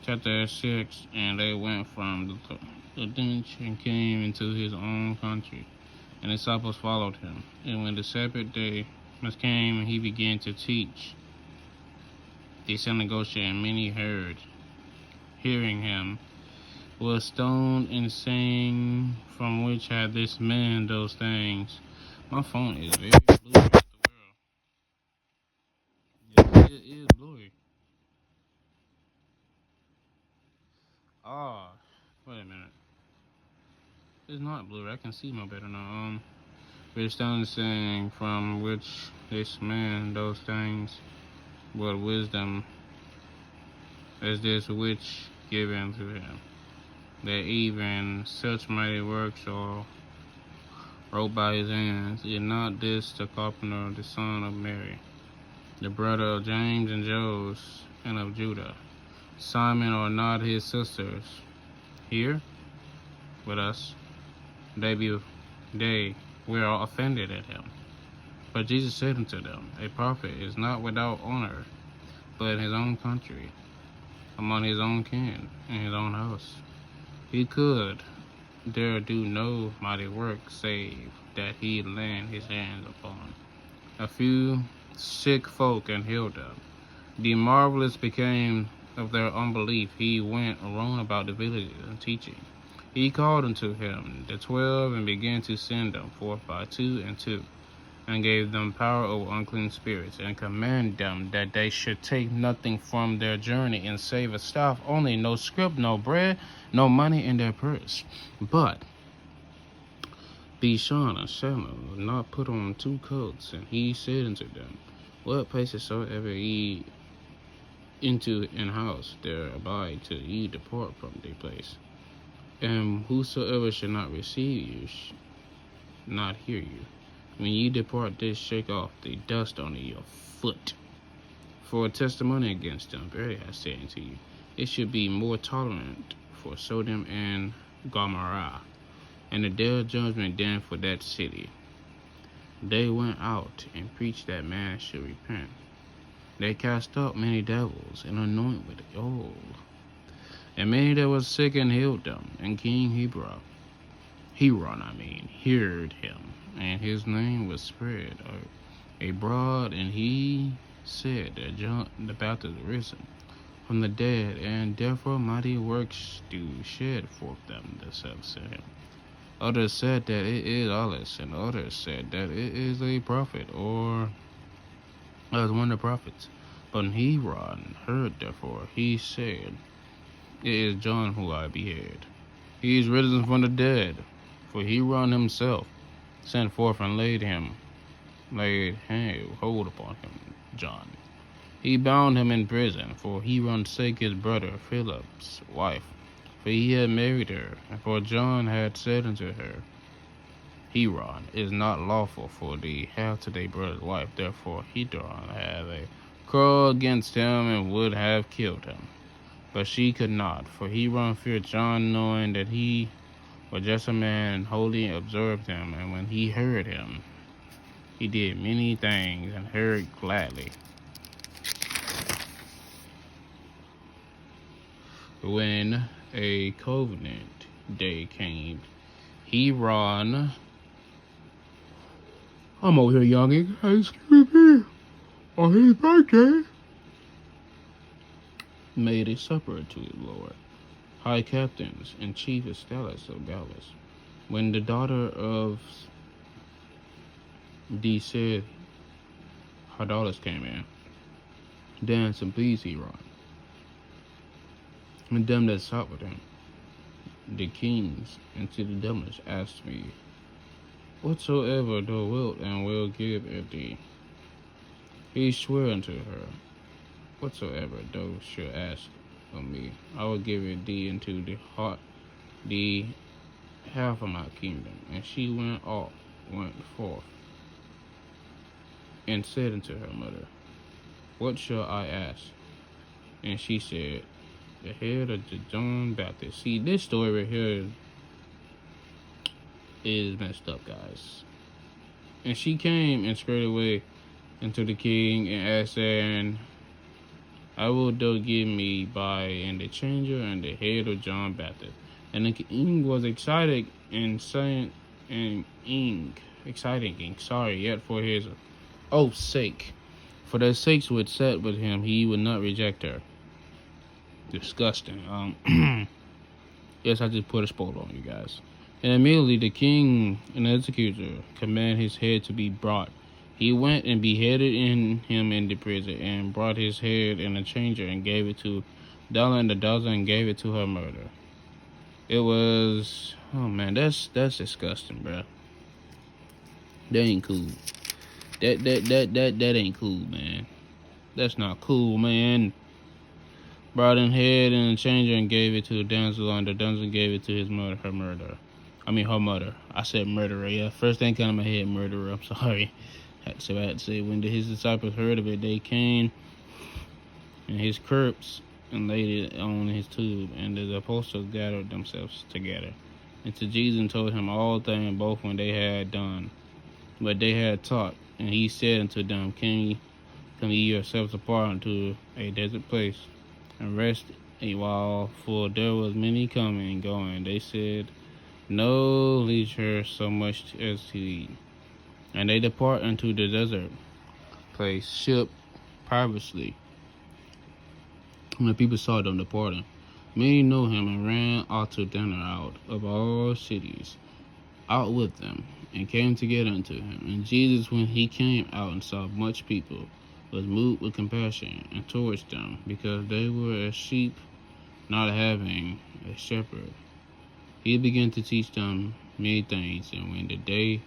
Chapter 6. And they went from the ditch and came into his own country, and the disciples followed him. And when the Sabbath day came, he began to teach the synagogue, and many hearing him, was stoned and saying, from which had this man those things? My phone is very blurry. Yes, it is blurry. Ah, wait a minute. It's not blurry. I can see more better now. Which stoned saying, from which this man those things? What wisdom is this which given to him, that even such mighty works are wrought by his hands? Is not this the carpenter, the son of Mary, the brother of James and Joses, and of Judah? Simon, are not his sisters here with us? They were offended at him. But Jesus said unto them, a prophet is not without honor, but in his own country, among his own kin, in his own house. He could there do no mighty work, save that he laid his hands upon a few sick folk and healed them. The marvelous became of their unbelief. He went around about the villages and teaching. He called unto him the 12, and began to send them forth by 2 and 2, and gave them power over unclean spirits, and commanded them that they should take nothing from their journey, and save a staff only, no scrip, no bread, no money in their purse. But Bishon and Shalom would not put on 2 coats. And he said unto them, what places soever ye into an house, there abide till ye depart from the place. And whosoever shall not receive you shall not hear you. When ye depart, this shake off the dust on your foot, for a testimony against them. Verily I say unto you, it should be more tolerant for Sodom and Gomorrah, and the day of judgment than for that city. They went out and preached that man should repent. They cast out many devils, and anointed with oil, and many that was sick and healed them. And King Hebron, heard him, and his name was spread abroad. And he said that John the Baptist is risen from the dead, and therefore mighty works do shed forth them that have sent him. Others said that it is Elias, and others said that it is a prophet, or as one of the prophets. But Hebron heard, therefore he said, it is John who I beheaded. He is risen from the dead. For Hebron himself sent forth and laid hold upon him, John. He bound him in prison, for Hebron sake his brother Philip's wife, for he had married her. And for John had said unto her, Hebron is not lawful for thee have to thy brother's wife. Therefore Hebron had a quarrel against him, and would have killed him. But she could not, for Hebron feared John, knowing that he was just a man, and wholly observed him. And when he heard him, he did many things, and heard gladly. When a covenant day came, Hebron, I'm over here younging, excuse me, on his birthday, made a supper to his Lord, high captains and chief establish of Gallus. When the daughter of the said Hadalas came in, dance and please Hebron, and them that sought with him, the kings and to the devilish asked me, whatsoever thou wilt, and will give it thee. He sware unto her, whatsoever thou shalt ask of me, I will give it thee into the half of my kingdom. And she went forth, and said unto her mother, what shall I ask? And she said, the head of the John Baptist. See, this story right here is messed up, guys. And she came and straight away into the king and asked, and I will thou give me by and the changer and the head of John Baptist. And the king was excited and saying exciting, sorry, yet for his oath's sake. For their sakes would set with him, he would not reject her. Disgusting. Yes, I just put a spoiler on you guys. And immediately the king and the executioner commanded his head to be brought. He went and beheaded him in the prison, and brought his head in a changer, and gave it to Della, and the dozen, and gave it to her murder. It was, oh man, that's disgusting, bro. That ain't cool. That ain't cool, man. That's not cool, man. Brought in head in a changer and gave it to the damsel, and the damsel gave it to her murder. Her mother. I said murderer, yeah. First thing came to my head, murderer. I'm sorry. So I had to say, when his disciples heard of it, they came in his corpse and laid it on his tomb, and the apostles gathered themselves together. And to Jesus told him all things, both when they had done, what they had taught. And he said unto them, come ye yourselves apart unto a desert place, and rest a while, for there was many coming and going. They said, no leisure so much as to eat. And they depart into the desert place, ship privately. When the people saw them departing, many knew him and ran out to dinner out of all cities, out with them, and came together unto him. And Jesus, when he came out and saw much people, was moved with compassion and towards them, because they were as sheep not having a shepherd. He began to teach them many things, and when the day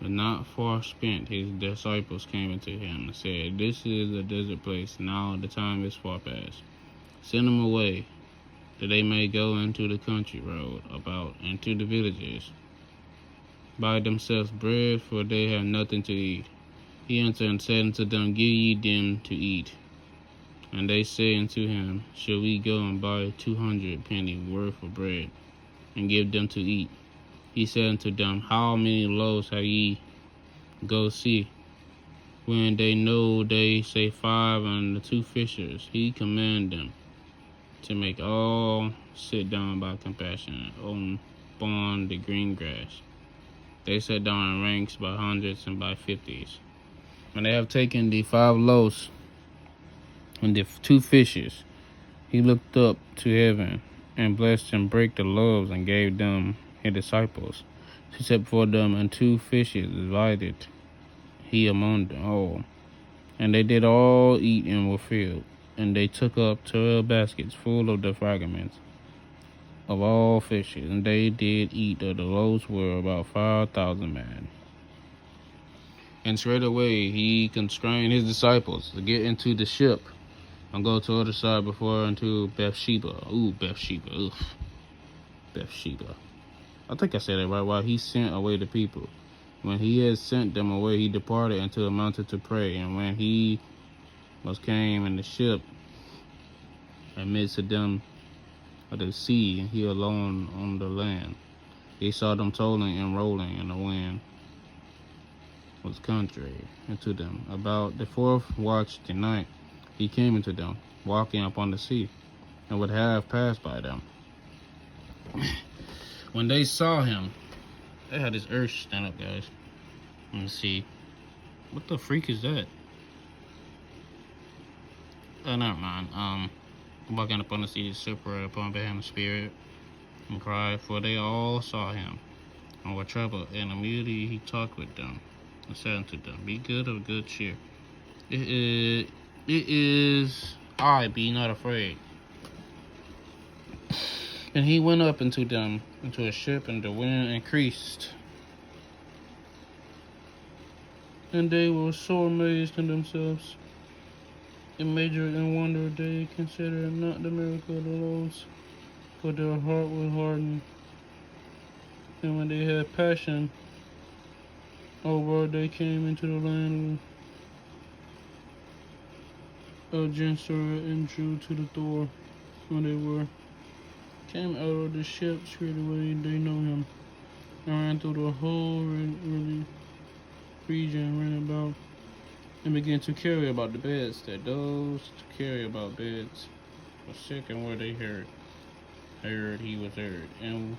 was not far spent, his disciples came unto him and said, this is a desert place, now the time is far past. Send them away, that they may go into the country road about, and to the villages, buy themselves bread, for they have nothing to eat. He answered and said unto them, give ye them to eat. And they said unto him, shall we go and buy 200 penny worth of bread, and give them to eat? He said unto them, how many loaves have ye? Go see. When they know, they say 5, and the 2 fishers. He commanded them to make all sit down by compassion upon the green grass. They sat down in ranks by hundreds and by 50s. When they have taken the 5 loaves and the 2 fishes, he looked up to heaven and blessed and brake the loaves and gave them his disciples to set before them, and 2 fishes divided he among them all. And they did all eat and were filled. And they took up 12 baskets full of the fragments of all fishes, and they did eat of the loaves were about 5,000 men. And straightway he constrained his disciples to get into the ship and go to the other side before unto Bathsheba. Bathsheba. I think I said that right. While he sent away the people. When he had sent them away, he departed into the mountain to pray. And when he was came in the ship amidst of them of the sea, and he alone on the land, he saw them toiling and rolling in the wind was contrary unto them. About the 4th watch the night, he came into them, walking upon the sea, and would have passed by them. When they saw him, they had this urge to stand up, guys. Let me see. What the freak is that? Oh, never mind. Walking upon the sea, separated upon behind the spirit, and cried, for they all saw him, and were troubled. And immediately he talked with them, and said unto them, be good of good cheer. It is I, be not afraid. And he went up into them, into a ship, and the wind increased. And they were sore amazed in themselves, and majored in wonder. They considered not the miracle of the loaves, for their heart was hardened. And when they had passion over, they came into the land of Gennesaret and drew to the door. When they came out of the ship, straightway they know him, and ran through the whole region, ran about and began to carry about the beds, that those to carry about beds were sick, and where they heard he was heard. And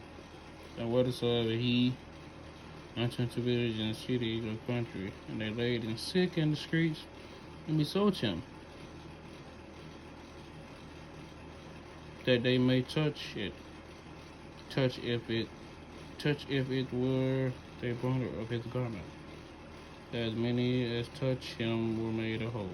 whatsoever he entered into villages and cities or country, and they laid him sick in the streets, and besought him that they may touch if it were the border of his garment. As many as touched him were made whole.